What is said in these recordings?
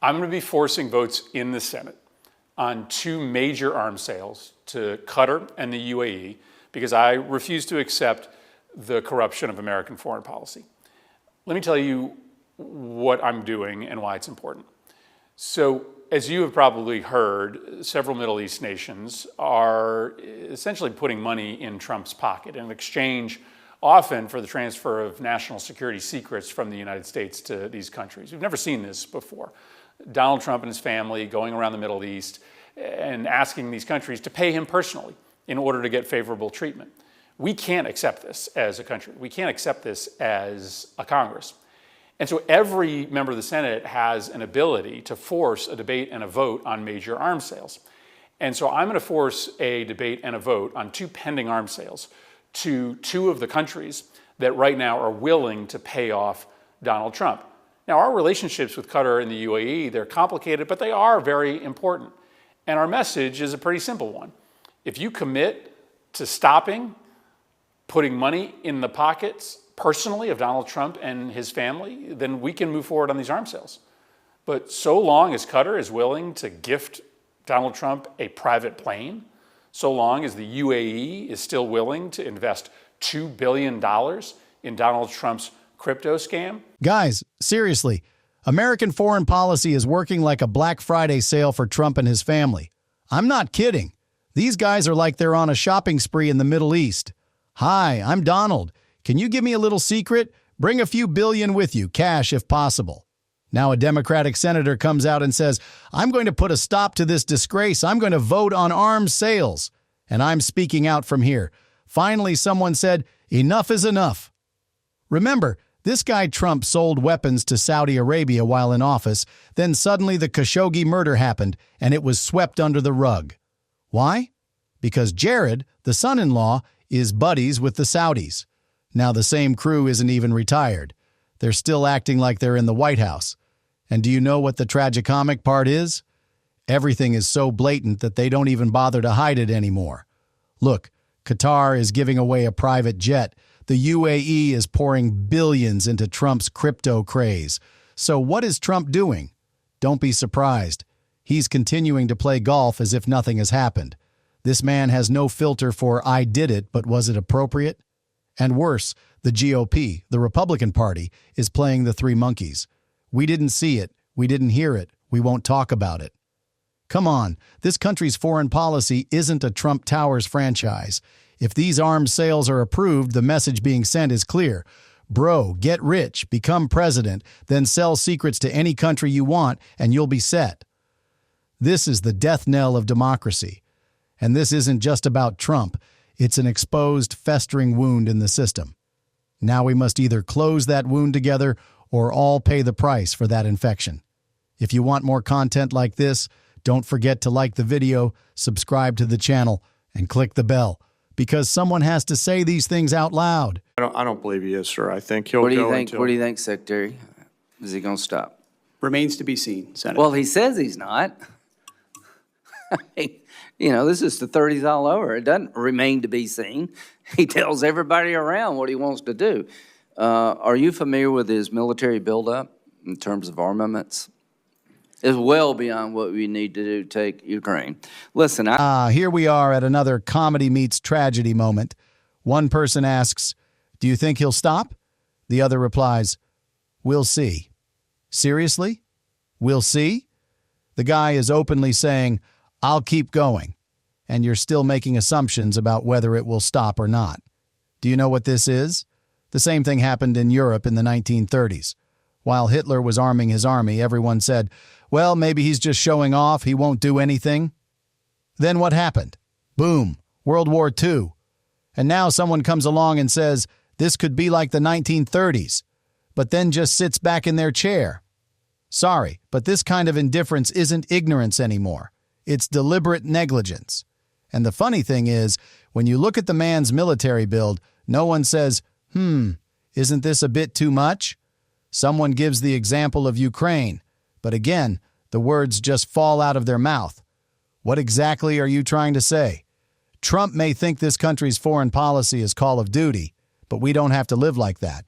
I'm going to be forcing votes in the Senate on two major arms sales to Qatar and the UAE because I refuse to accept the corruption of American foreign policy. Let me tell you what I'm doing and why it's important. So, as you have probably heard, several Middle East nations are essentially putting money in Trump's pocket in exchange often for the transfer of national security secrets from the United States to these countries. We've never seen this before. Donald Trump and his family going around the Middle East and asking these countries to pay him personally in order to get favorable treatment. We can't accept this as a country. We can't accept this as a Congress. And so every member of the Senate has an ability to force a debate and a vote on major arms sales. And so I'm going to force a debate and a vote on two pending arms sales to two of the countries that right now are willing to pay off Donald Trump. Now, our relationships with Qatar and the UAE, they're complicated, but they are very important. And our message is a pretty simple one. If you commit to stopping putting money in the pockets personally of Donald Trump and his family, then we can move forward on these arms sales. But so long as Qatar is willing to gift Donald Trump a private plane, so long as the UAE is still willing to invest $2 billion in Donald Trump's crypto scam. Guys, seriously, American foreign policy is working like a Black Friday sale for Trump and his family. I'm not kidding. These guys are like they're on a shopping spree in the Middle East. Hi, I'm Donald. Can you give me a little secret? Bring a few billion with you, cash if possible. Now a Democratic senator comes out and says, I'm going to put a stop to this disgrace. I'm going to vote on arms sales. And I'm speaking out from here. Finally, someone said, enough is enough. Remember, this guy Trump sold weapons to Saudi Arabia while in office, then suddenly the Khashoggi murder happened and it was swept under the rug. Why? Because Jared, the son-in-law, is buddies with the Saudis. Now the same crew isn't even retired. They're still acting like they're in the White House. And do you know what the tragicomic part is? Everything is so blatant that they don't even bother to hide it anymore. Look, Qatar is giving away a private jet. The UAE is pouring billions into Trump's crypto craze. So what is Trump doing? Don't be surprised. He's continuing to play golf as if nothing has happened. This man has no filter for I did it, but was it appropriate? And worse, the GOP, the Republican Party, is playing the three monkeys. We didn't see it. We didn't hear it. We won't talk about it. Come on, this country's foreign policy isn't a Trump Towers franchise. If these arms sales are approved, the message being sent is clear. Bro, get rich, become president, then sell secrets to any country you want, and you'll be set. This is the death knell of democracy. And this isn't just about Trump. It's an exposed, festering wound in the system. Now we must either close that wound together or all pay the price for that infection. If you want more content like this, don't forget to like the video, subscribe to the channel, and click the bell, because someone has to say these things out loud. I don't believe he is, sir. I think he'll What do you go think? until... What do you think, Secretary? Is he going to stop? Remains to be seen, Senator. Well, he says he's not. I mean, you know, this is the 30s all over. It doesn't remain to be seen. He tells everybody around what he wants to do. Are you familiar with his military buildup in terms of armaments? It's well beyond what we need to do to take Ukraine. Listen, here we are at another comedy meets tragedy moment. One person asks, do you think he'll stop? The other replies, we'll see. Seriously? We'll see? The guy is openly saying, I'll keep going. And you're still making assumptions about whether it will stop or not. Do you know what this is? The same thing happened in Europe in the 1930s. While Hitler was arming his army, everyone said, well, maybe he's just showing off, he won't do anything. Then what happened? Boom, World War II. And now someone comes along and says, this could be like the 1930s, but then just sits back in their chair. Sorry, but this kind of indifference isn't ignorance anymore. It's deliberate negligence. And the funny thing is, when you look at the man's military build, no one says, isn't this a bit too much? Someone gives the example of Ukraine, but again, the words just fall out of their mouth. What exactly are you trying to say? Trump may think this country's foreign policy is Call of Duty, but we don't have to live like that.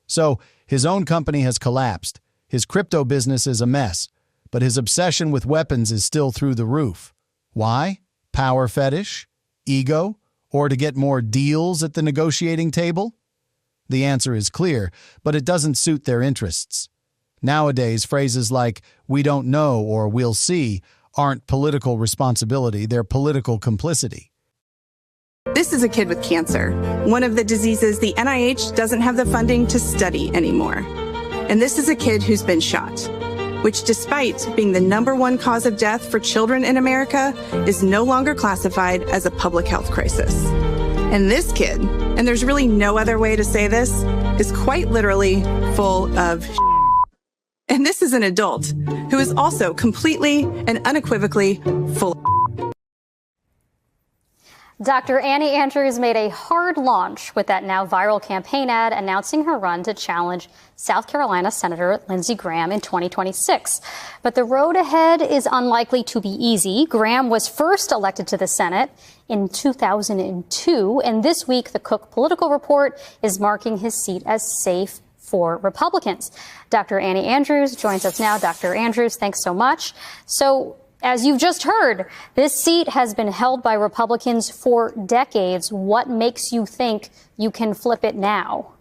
So, his own company has collapsed. His crypto business is a mess. but his obsession with weapons is still through the roof. Why? Power fetish? Ego? Or to get more deals at the negotiating table? The answer is clear, but it doesn't suit their interests. Nowadays, phrases like, "we don't know" or "we'll see" aren't political responsibility, they're political complicity. This is a kid with cancer, one of the diseases the NIH doesn't have the funding to study anymore. And this is a kid who's been shot, which, despite being the #1 cause of death for children in America, is no longer classified as a public health crisis. And this kid, and there's really no other way to say this, is quite literally full of shit. And this is an adult who is also completely and unequivocally full of shit. Dr. Annie Andrews made a hard launch with that now viral campaign ad announcing her run to challenge South Carolina Senator Lindsey Graham in 2026. But the road ahead is unlikely to be easy. Graham was first elected to the Senate in 2002, and this week the Cook Political Report is marking his seat as safe for Republicans. Dr. Annie Andrews joins us now. Dr. Andrews, thanks so much. So, as you've just heard, this seat has been held by Republicans for decades. What makes you think you can flip it now?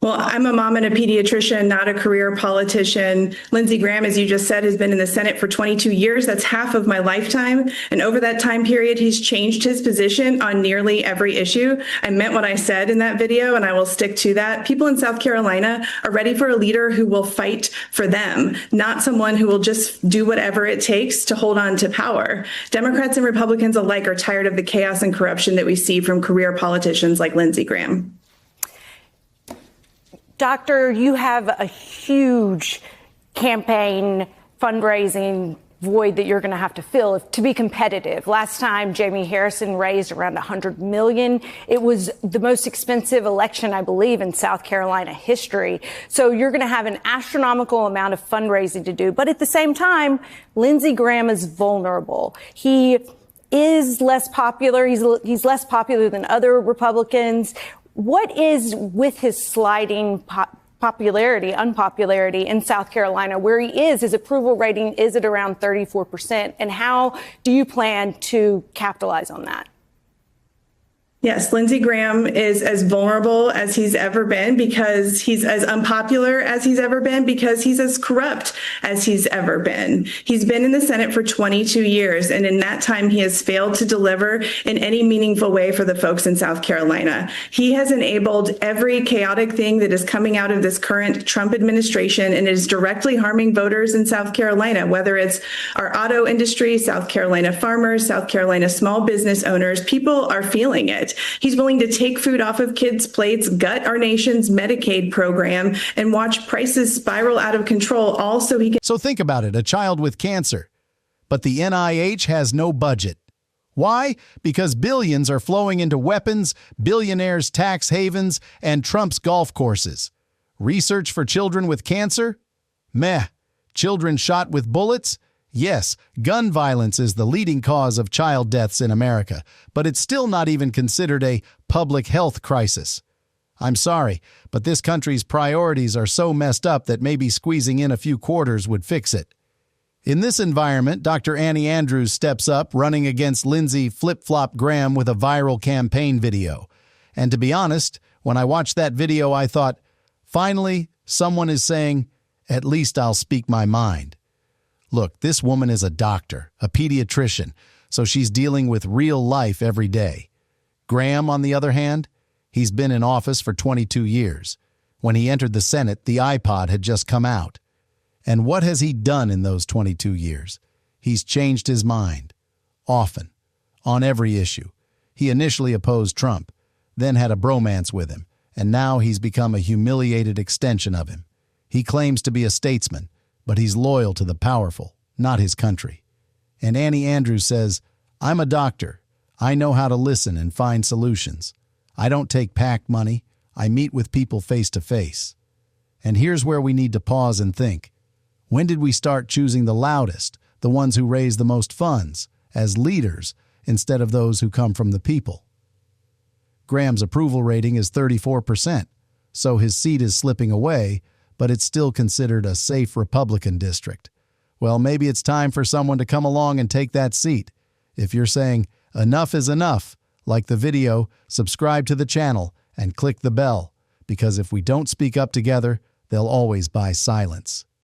Well, I'm a mom and a pediatrician, not a career politician. Lindsey Graham, as you just said, has been in the Senate for 22 years. That's half of my lifetime. And over that time period, he's changed his position on nearly every issue. I meant what I said in that video, and I will stick to that. People in South Carolina are ready for a leader who will fight for them, not someone who will just do whatever it takes to hold on to power. Democrats and Republicans alike are tired of the chaos and corruption that we see from career politicians like Lindsey Graham. Doctor, you have a huge campaign fundraising void that you're going to have to fill to be competitive. Last time, Jamie Harrison raised around $100 million. It was the most expensive election, I believe, in South Carolina history. So you're going to have an astronomical amount of fundraising to do. But at the same time, Lindsey Graham is vulnerable. He is less popular. He's less popular than other Republicans. What is with his sliding unpopularity in South Carolina, where he is, his approval rating is at around 34%? And how do you plan to capitalize on that? Yes, Lindsey Graham is as vulnerable as he's ever been because he's as unpopular as he's ever been because he's as corrupt as he's ever been. He's been in the Senate for 22 years, and in that time, he has failed to deliver in any meaningful way for the folks in South Carolina. He has enabled every chaotic thing that is coming out of this current Trump administration, and it is directly harming voters in South Carolina, whether it's our auto industry, South Carolina farmers, South Carolina small business owners. People are feeling it. He's willing to take food off of kids' plates, gut our nation's Medicaid program, and watch prices spiral out of control, all so he can. So think about it, a child with cancer. But the NIH has no budget. Why? Because billions are flowing into weapons, billionaires' tax havens, and Trump's golf courses. Research for children with cancer? Meh. Children shot with bullets? Yes, gun violence is the leading cause of child deaths in America, but it's still not even considered a public health crisis. I'm sorry, but this country's priorities are so messed up that maybe squeezing in a few quarters would fix it. In this environment, Dr. Annie Andrews steps up, running against Lindsey Flip-Flop Graham with a viral campaign video. And to be honest, when I watched that video, I thought, finally, someone is saying, at least I'll speak my mind. Look, this woman is a doctor, a pediatrician, so she's dealing with real life every day. Graham, on the other hand, he's been in office for 22 years. When he entered the Senate, the iPod had just come out. And what has he done in those 22 years? He's changed his mind. Often. On every issue. He initially opposed Trump, then had a bromance with him, and now he's become a humiliated extension of him. He claims to be a statesman, but he's loyal to the powerful, not his country. And Annie Andrews says, I'm a doctor. I know how to listen and find solutions. I don't take PAC money. I meet with people face to face. And here's where we need to pause and think. When did we start choosing the loudest, the ones who raise the most funds, as leaders, instead of those who come from the people? Graham's approval rating is 34%, so his seat is slipping away, but it's still considered a safe Republican district. Well, maybe it's time for someone to come along and take that seat. If you're saying, enough is enough, like the video, subscribe to the channel, and click the bell, because if we don't speak up together, they'll always buy silence.